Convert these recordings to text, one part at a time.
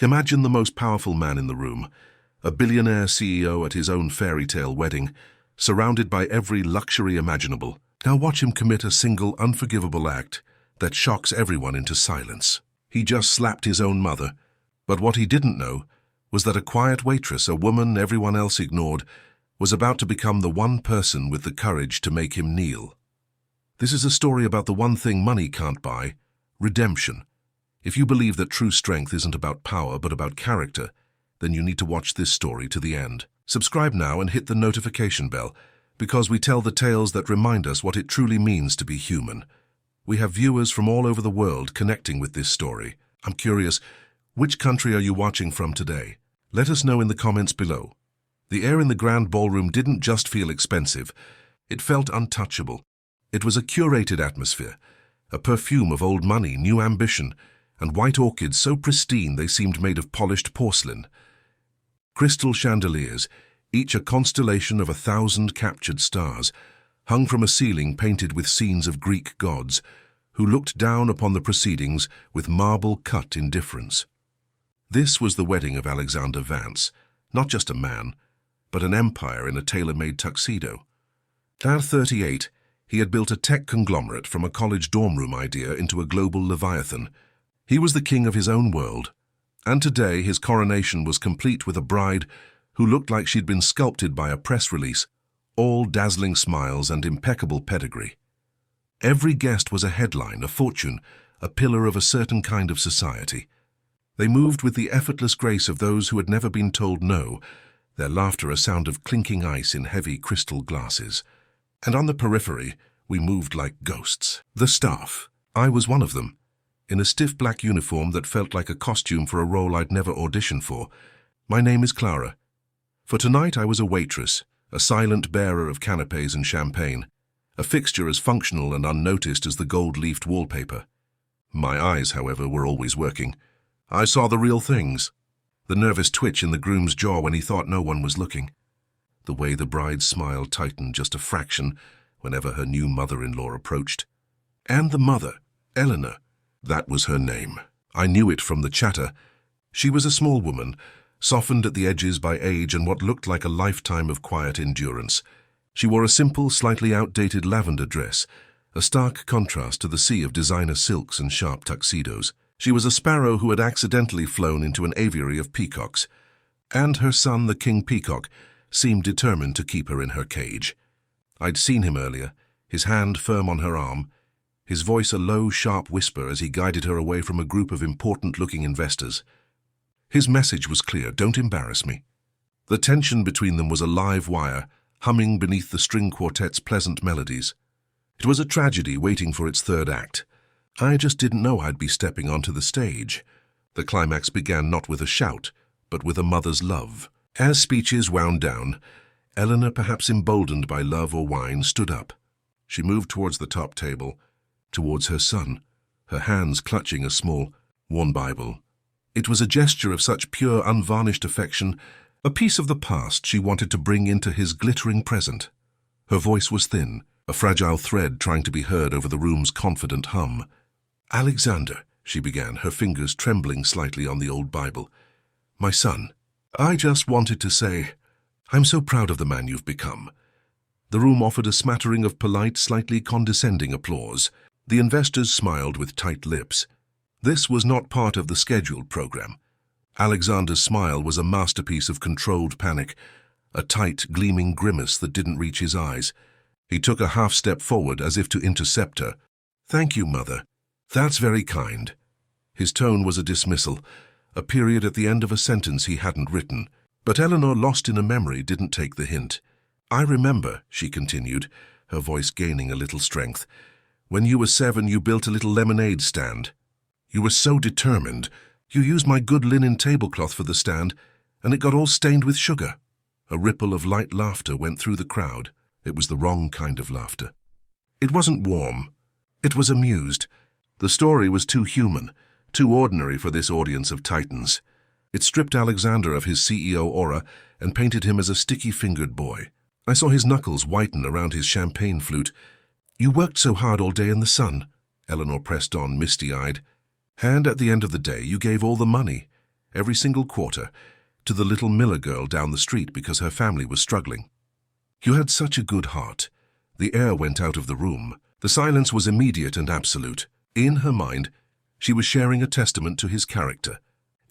Imagine the most powerful man in the room, a billionaire CEO at his own fairy tale wedding, surrounded by every luxury imaginable. Now watch him commit a single unforgivable act that shocks everyone into silence. He just slapped his own mother, but what he didn't know was that a quiet waitress, a woman everyone else ignored, was about to become the one person with the courage to make him kneel. This is a story about the one thing money can't buy: redemption. If you believe that true strength isn't about power but about character, then you need to watch this story to the end. Subscribe now and hit the notification bell, because we tell the tales that remind us what it truly means to be human. We have viewers from all over the world connecting with this story. I'm curious, which country are you watching from today? Let us know in the comments below. The air in the grand ballroom didn't just feel expensive, it felt untouchable. It was a curated atmosphere, a perfume of old money, new ambition, and white orchids so pristine they seemed made of polished porcelain. Crystal chandeliers, each a constellation of 1,000 captured stars, hung from a ceiling painted with scenes of Greek gods, who looked down upon the proceedings with marble-cut indifference. This was the wedding of Alexander Vance, not just a man, but an empire in a tailor-made tuxedo. At 38, he had built a tech conglomerate from a college dorm room idea into a global leviathan. He was the king of his own world, and today his coronation was complete with a bride who looked like she'd been sculpted by a press release, all dazzling smiles and impeccable pedigree. Every guest was a headline, a fortune, a pillar of a certain kind of society. They moved with the effortless grace of those who had never been told no, their laughter a sound of clinking ice in heavy crystal glasses. And on the periphery, we moved like ghosts. The staff. I was one of them, in a stiff black uniform that felt like a costume for a role I'd never auditioned for. My name is Clara. For tonight I was a waitress, a silent bearer of canapes and champagne, a fixture as functional and unnoticed as the gold-leafed wallpaper. My eyes, however, were always working. I saw the real things. The nervous twitch in the groom's jaw when he thought no one was looking. The way the bride's smile tightened just a fraction whenever her new mother-in-law approached. And the mother, Eleanor. That was her name. I knew it from the chatter. She was a small woman, softened at the edges by age and what looked like a lifetime of quiet endurance. She wore a simple, slightly outdated lavender dress, a stark contrast to the sea of designer silks and sharp tuxedos. She was a sparrow who had accidentally flown into an aviary of peacocks, and her son, the king peacock, seemed determined to keep her in her cage. I'd seen him earlier, his hand firm on her arm, his voice a low, sharp whisper as he guided her away from a group of important-looking investors. His message was clear: don't embarrass me. The tension between them was a live wire, humming beneath the string quartet's pleasant melodies. It was a tragedy waiting for its third act. I just didn't know I'd be stepping onto the stage. The climax began not with a shout, but with a mother's love. As speeches wound down, Eleanor, perhaps emboldened by love or wine, stood up. She moved towards the top table, towards her son, her hands clutching a small, worn Bible. It was a gesture of such pure, unvarnished affection, a piece of the past she wanted to bring into his glittering present. Her voice was thin, a fragile thread trying to be heard over the room's confident hum. "Alexander," she began, her fingers trembling slightly on the old Bible. "My son, I just wanted to say, I'm so proud of the man you've become." The room offered a smattering of polite, slightly condescending applause. The investors smiled with tight lips. This was not part of the scheduled program. Alexander's smile was a masterpiece of controlled panic, a tight, gleaming grimace that didn't reach his eyes. He took a half-step forward as if to intercept her. "Thank you, Mother. That's very kind." His tone was a dismissal, a period at the end of a sentence he hadn't written. But Eleanor, lost in a memory, didn't take the hint. "I remember," she continued, her voice gaining a little strength. "When you were 7, you built a little lemonade stand. You were so determined. You used my good linen tablecloth for the stand, and it got all stained with sugar." A ripple of light laughter went through the crowd. It was the wrong kind of laughter. It wasn't warm. It was amused. The story was too human, too ordinary for this audience of titans. It stripped Alexander of his CEO aura and painted him as a sticky-fingered boy. I saw his knuckles whiten around his champagne flute. "You worked so hard all day in the sun," Eleanor pressed on, misty-eyed. "And at the end of the day, you gave all the money. every single quarter, to the little Miller girl down the street because her family was struggling. You had such a good heart. The air went out of the room. The silence was immediate and absolute. In her mind, she was sharing a testament to his character.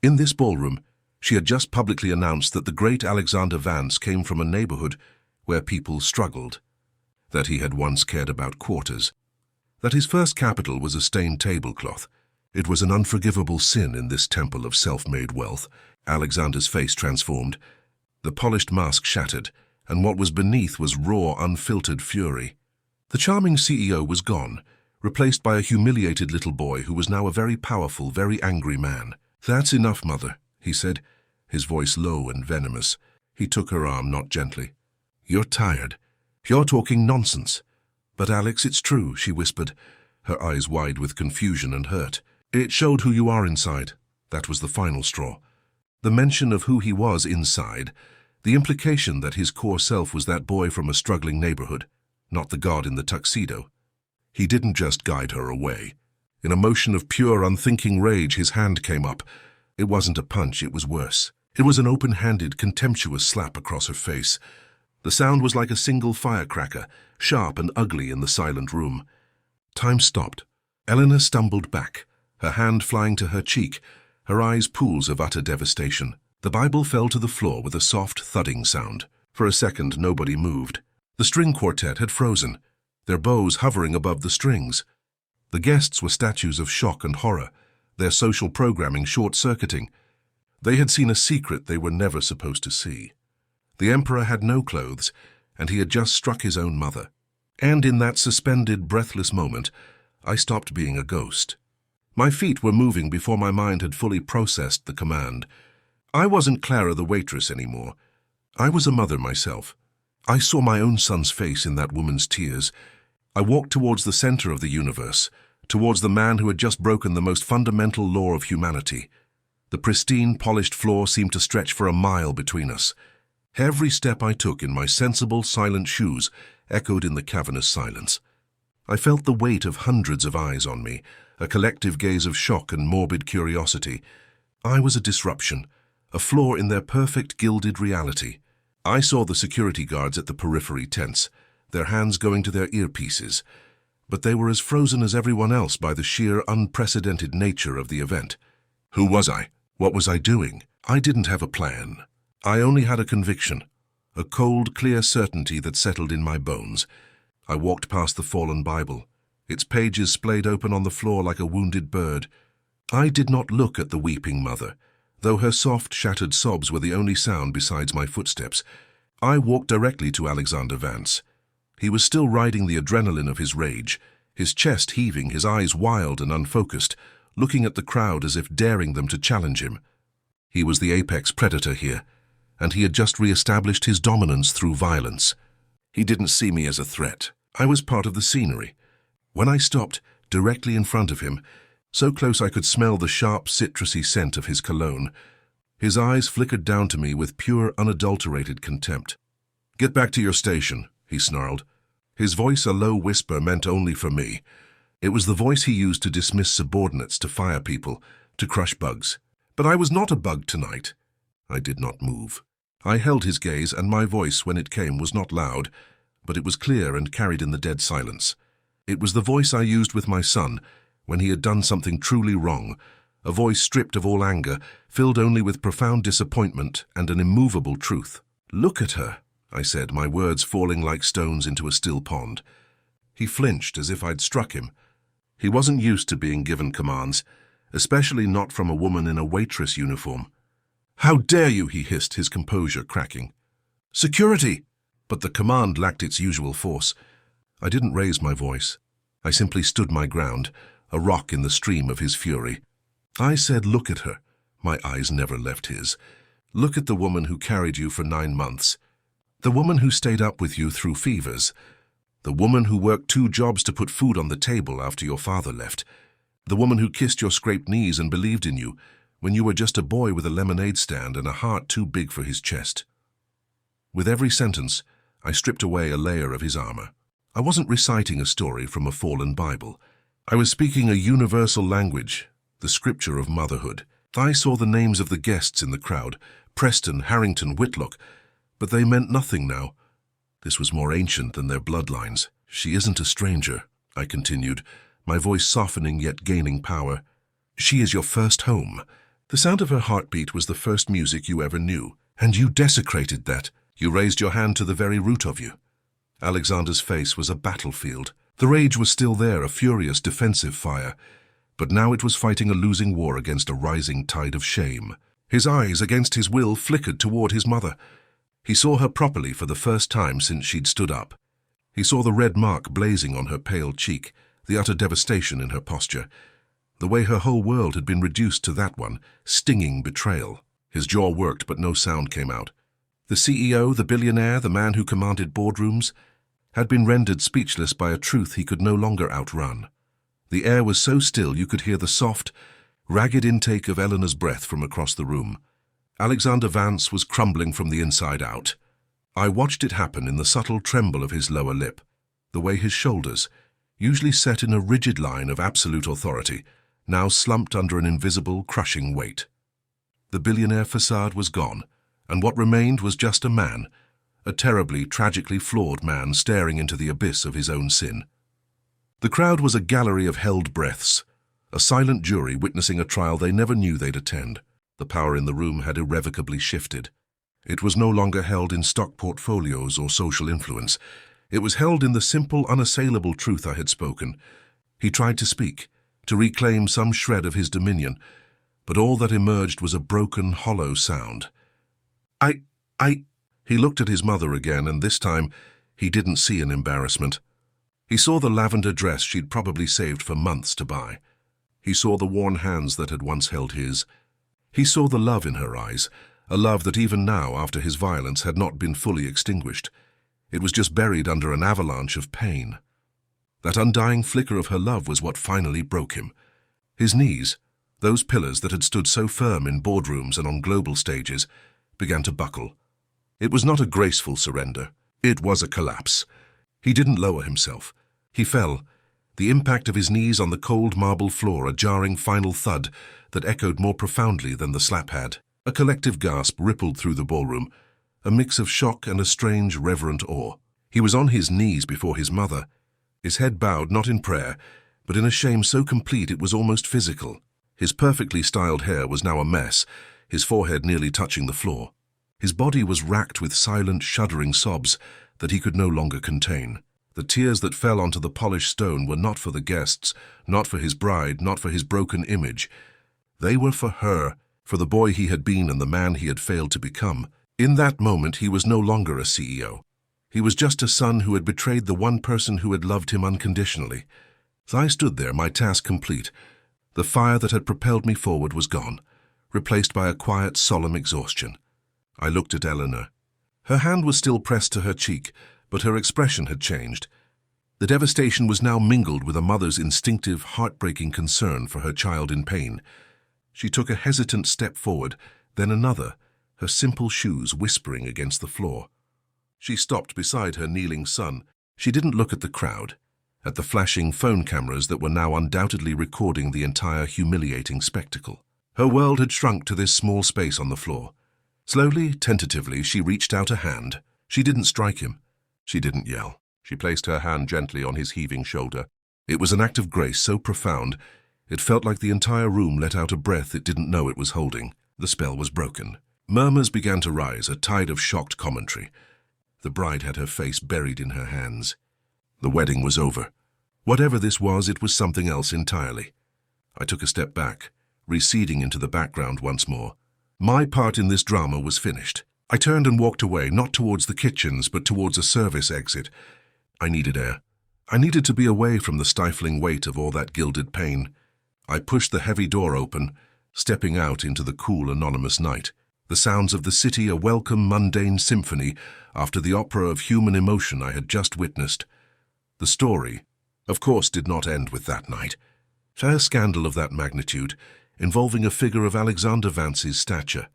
In this ballroom, she had just publicly announced that the great Alexander Vance came from a neighborhood where people struggled, that he had once cared about quarters, that his first capital was a stained tablecloth. It was an unforgivable sin in this temple of self-made wealth. Alexander's face transformed, the polished mask shattered, and what was beneath was raw, unfiltered fury. The charming CEO was gone, replaced by a humiliated little boy who was now a very powerful, very angry man. "That's enough, Mother," he said, his voice low and venomous. He took her arm, not gently. "You're tired. You're talking nonsense." "But Alex, it's true," she whispered, her eyes wide with confusion and hurt. "It showed who you are inside." That was the final straw. The mention of who he was inside, the implication that his core self was that boy from a struggling neighborhood, not the god in the tuxedo. He didn't just guide her away. In a motion of pure, unthinking rage, his hand came up. It wasn't a punch, it was worse. It was an open-handed, contemptuous slap across her face. The sound was like a single firecracker, sharp and ugly in the silent room. Time stopped. Eleanor stumbled back, her hand flying to her cheek, her eyes pools of utter devastation. The Bible fell to the floor with a soft, thudding sound. For a second, nobody moved. The string quartet had frozen, their bows hovering above the strings. The guests were statues of shock and horror, their social programming short-circuiting. They had seen a secret they were never supposed to see. The emperor had no clothes, and he had just struck his own mother. And in that suspended, breathless moment, I stopped being a ghost. My feet were moving before my mind had fully processed the command. I wasn't Clara the waitress anymore. I was a mother myself. I saw my own son's face in that woman's tears. I walked towards the center of the universe, towards the man who had just broken the most fundamental law of humanity. The pristine, polished floor seemed to stretch for a mile between us. Every step I took in my sensible, silent shoes echoed in the cavernous silence. I felt the weight of hundreds of eyes on me, a collective gaze of shock and morbid curiosity. I was a disruption, a flaw in their perfect gilded reality. I saw the security guards at the periphery tense, their hands going to their earpieces, but they were as frozen as everyone else by the sheer, unprecedented nature of the event. Who was I? What was I doing? I didn't have a plan. I only had a conviction, a cold, clear certainty that settled in my bones. I walked past the fallen Bible, its pages splayed open on the floor like a wounded bird. I did not look at the weeping mother, though her soft, shattered sobs were the only sound besides my footsteps. I walked directly to Alexander Vance. He was still riding the adrenaline of his rage, his chest heaving, his eyes wild and unfocused, looking at the crowd as if daring them to challenge him. He was the apex predator here, and he had just re-established his dominance through violence. He didn't see me as a threat. I was part of the scenery. When I stopped, directly in front of him, so close I could smell the sharp, citrusy scent of his cologne, his eyes flickered down to me with pure, unadulterated contempt. "Get back to your station," he snarled. His voice, a low whisper, meant only for me. It was the voice he used to dismiss subordinates, to fire people, to crush bugs. But I was not a bug tonight. I did not move. I held his gaze, and my voice, when it came, was not loud, but it was clear and carried in the dead silence. It was the voice I used with my son when he had done something truly wrong, a voice stripped of all anger, filled only with profound disappointment and an immovable truth. "Look at her," I said, my words falling like stones into a still pond. He flinched as if I'd struck him. He wasn't used to being given commands, especially not from a woman in a waitress uniform. "How dare you?" he hissed, his composure cracking. "Security!" But the command lacked its usual force. I didn't raise my voice. I simply stood my ground, a rock in the stream of his fury. I said, "Look at her." My eyes never left his. "Look at the woman who carried you for 9 months. The woman who stayed up with you through fevers. The woman who worked 2 jobs to put food on the table after your father left. The woman who kissed your scraped knees and believed in you when you were just a boy with a lemonade stand and a heart too big for his chest." With every sentence, I stripped away a layer of his armor. I wasn't reciting a story from a fallen Bible. I was speaking a universal language, the scripture of motherhood. I saw the names of the guests in the crowd, Preston, Harrington, Whitlock, but they meant nothing now. This was more ancient than their bloodlines. She isn't a stranger, I continued, my voice softening yet gaining power. She is your first home. The sound of her heartbeat was the first music you ever knew, and you desecrated that. You raised your hand to the very root of you. Alexander's face was a battlefield. The rage was still there, a furious defensive fire, but now it was fighting a losing war against a rising tide of shame. His eyes, against his will, flickered toward his mother. He saw her properly for the first time since she'd stood up. He saw the red mark blazing on her pale cheek, the utter devastation in her posture, the way her whole world had been reduced to that one, stinging betrayal. His jaw worked, but no sound came out. The CEO, the billionaire, the man who commanded boardrooms, had been rendered speechless by a truth he could no longer outrun. The air was so still you could hear the soft, ragged intake of Eleanor's breath from across the room. Alexander Vance was crumbling from the inside out. I watched it happen in the subtle tremble of his lower lip, the way his shoulders, usually set in a rigid line of absolute authority, now slumped under an invisible, crushing weight. The billionaire facade was gone, and what remained was just a man, a terribly, tragically flawed man staring into the abyss of his own sin. The crowd was a gallery of held breaths, a silent jury witnessing a trial they never knew they'd attend. The power in the room had irrevocably shifted. It was no longer held in stock portfolios or social influence. It was held in the simple, unassailable truth I had spoken. He tried to speak, to reclaim some shred of his dominion, but all that emerged was a broken, hollow sound. He looked at his mother again, and this time he didn't see an embarrassment. He saw the lavender dress she'd probably saved for months to buy. He saw the worn hands that had once held his. He saw the love in her eyes, a love that even now, after his violence, had not been fully extinguished. It was just buried under an avalanche of pain. That undying flicker of her love was what finally broke him. His knees, those pillars that had stood so firm in boardrooms and on global stages, began to buckle. It was not a graceful surrender. It was a collapse. He didn't lower himself. He fell, the impact of his knees on the cold marble floor a jarring final thud that echoed more profoundly than the slap had. A collective gasp rippled through the ballroom, a mix of shock and a strange, reverent awe. He was on his knees before his mother, his head bowed not in prayer, but in a shame so complete it was almost physical. His perfectly styled hair was now a mess, his forehead nearly touching the floor. His body was racked with silent, shuddering sobs that he could no longer contain. The tears that fell onto the polished stone were not for the guests, not for his bride, not for his broken image. They were for her, for the boy he had been and the man he had failed to become. In that moment, he was no longer a CEO. He was just a son who had betrayed the one person who had loved him unconditionally. As I stood there, my task complete, the fire that had propelled me forward was gone, replaced by a quiet, solemn exhaustion. I looked at Eleanor. Her hand was still pressed to her cheek, but her expression had changed. The devastation was now mingled with a mother's instinctive, heartbreaking concern for her child in pain. She took a hesitant step forward, then another, her simple shoes whispering against the floor. She stopped beside her kneeling son. She didn't look at the crowd, at the flashing phone cameras that were now undoubtedly recording the entire humiliating spectacle. Her world had shrunk to this small space on the floor. Slowly, tentatively, she reached out a hand. She didn't strike him. She didn't yell. She placed her hand gently on his heaving shoulder. It was an act of grace so profound, it felt like the entire room let out a breath it didn't know it was holding. The spell was broken. Murmurs began to rise, a tide of shocked commentary. The bride had her face buried in her hands. The wedding was over. Whatever this was, it was something else entirely. I took a step back, receding into the background once more. My part in this drama was finished. I turned and walked away, not towards the kitchens, but towards a service exit. I needed air. I needed to be away from the stifling weight of all that gilded pain. I pushed the heavy door open, stepping out into the cool, anonymous night. The sounds of the city a welcome, mundane symphony after the opera of human emotion I had just witnessed. The story, of course, did not end with that night. A scandal of that magnitude, involving a figure of Alexander Vance's stature,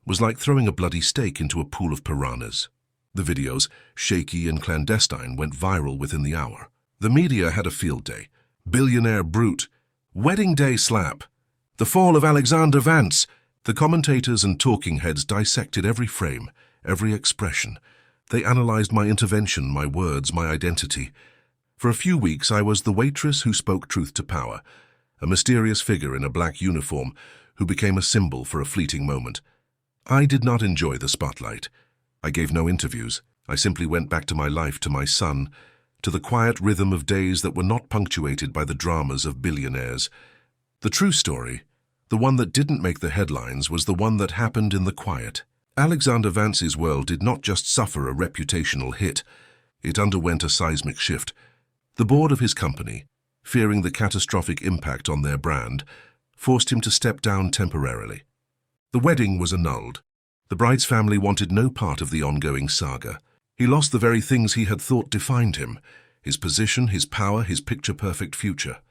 was like throwing a bloody steak into a pool of piranhas. The videos, shaky and clandestine, went viral within the hour. The media had a field day. Billionaire brute. Wedding day slap. The fall of Alexander Vance. The commentators and talking heads dissected every frame, every expression. They analyzed my intervention, my words, my identity. For a few weeks, I was the waitress who spoke truth to power, a mysterious figure in a black uniform who became a symbol for a fleeting moment. I did not enjoy the spotlight. I gave no interviews. I simply went back to my life, to my son, to the quiet rhythm of days that were not punctuated by the dramas of billionaires. The true story, the one that didn't make the headlines, was the one that happened in the quiet. Alexander Vance's world did not just suffer a reputational hit, it underwent a seismic shift. The board of his company, fearing the catastrophic impact on their brand, forced him to step down temporarily. The wedding was annulled. The bride's family wanted no part of the ongoing saga. He lost the very things he had thought defined him, his position, his power, his picture-perfect future.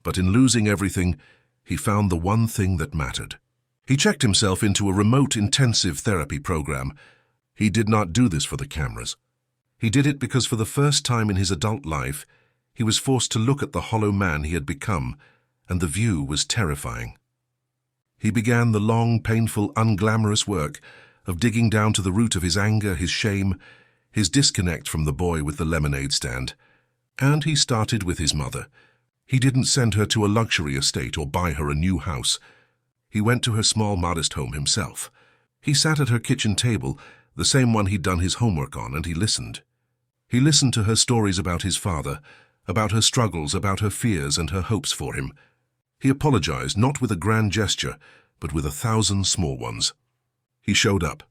But in losing everything, he found the one thing that mattered. He checked himself into a remote intensive therapy program. He did not do this for the cameras. He did it because for the first time in his adult life, he was forced to look at the hollow man he had become, and the view was terrifying. He began the long, painful, unglamorous work of digging down to the root of his anger, his shame, his disconnect from the boy with the lemonade stand. And he started with his mother. He didn't send her to a luxury estate or buy her a new house. He went to her small, modest home himself. He sat at her kitchen table, the same one he'd done his homework on, and he listened. He listened to her stories about his father, about her struggles, about her fears and her hopes for him. He apologized, not with a grand gesture, but with 1,000 small ones. He showed up.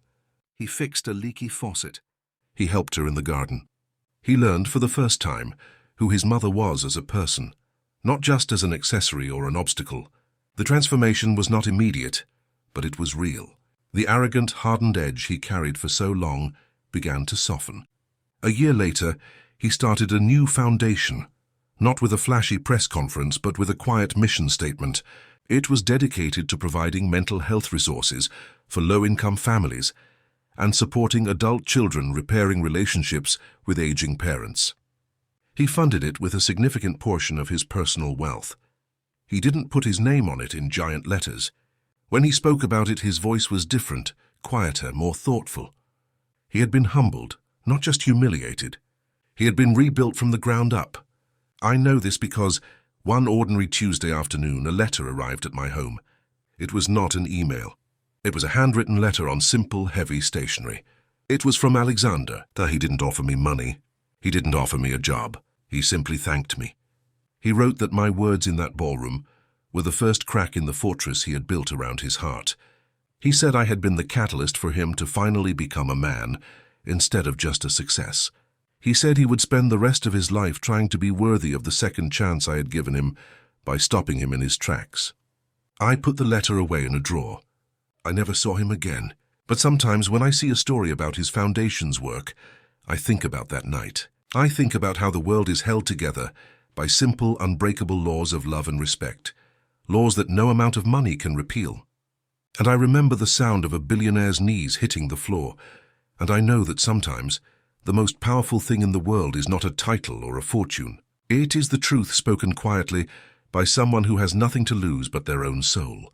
He fixed a leaky faucet. He helped her in the garden. He learned for the first time who his mother was as a person, not just as an accessory or an obstacle. The transformation was not immediate, but it was real. The arrogant, hardened edge he carried for so long began to soften. A year later, he started a new foundation, not with a flashy press conference, but with a quiet mission statement. It was dedicated to providing mental health resources for low-income families and supporting adult children repairing relationships with aging parents. He funded it with a significant portion of his personal wealth. He didn't put his name on it in giant letters. When he spoke about it, his voice was different, quieter, more thoughtful. He had been humbled, not just humiliated. He had been rebuilt from the ground up. I know this because one ordinary Tuesday afternoon, a letter arrived at my home. It was not an email. It was a handwritten letter on simple, heavy stationery. It was from Alexander. He didn't offer me money. He didn't offer me a job. He simply thanked me. He wrote that my words in that ballroom were the first crack in the fortress he had built around his heart. He said I had been the catalyst for him to finally become a man instead of just a success. He said he would spend the rest of his life trying to be worthy of the second chance I had given him by stopping him in his tracks. I put the letter away in a drawer. I never saw him again. But sometimes when I see a story about his foundation's work, I think about that night. I think about how the world is held together by simple, unbreakable laws of love and respect, laws that no amount of money can repeal. And I remember the sound of a billionaire's knees hitting the floor, and I know that sometimes the most powerful thing in the world is not a title or a fortune. It is the truth spoken quietly by someone who has nothing to lose but their own soul.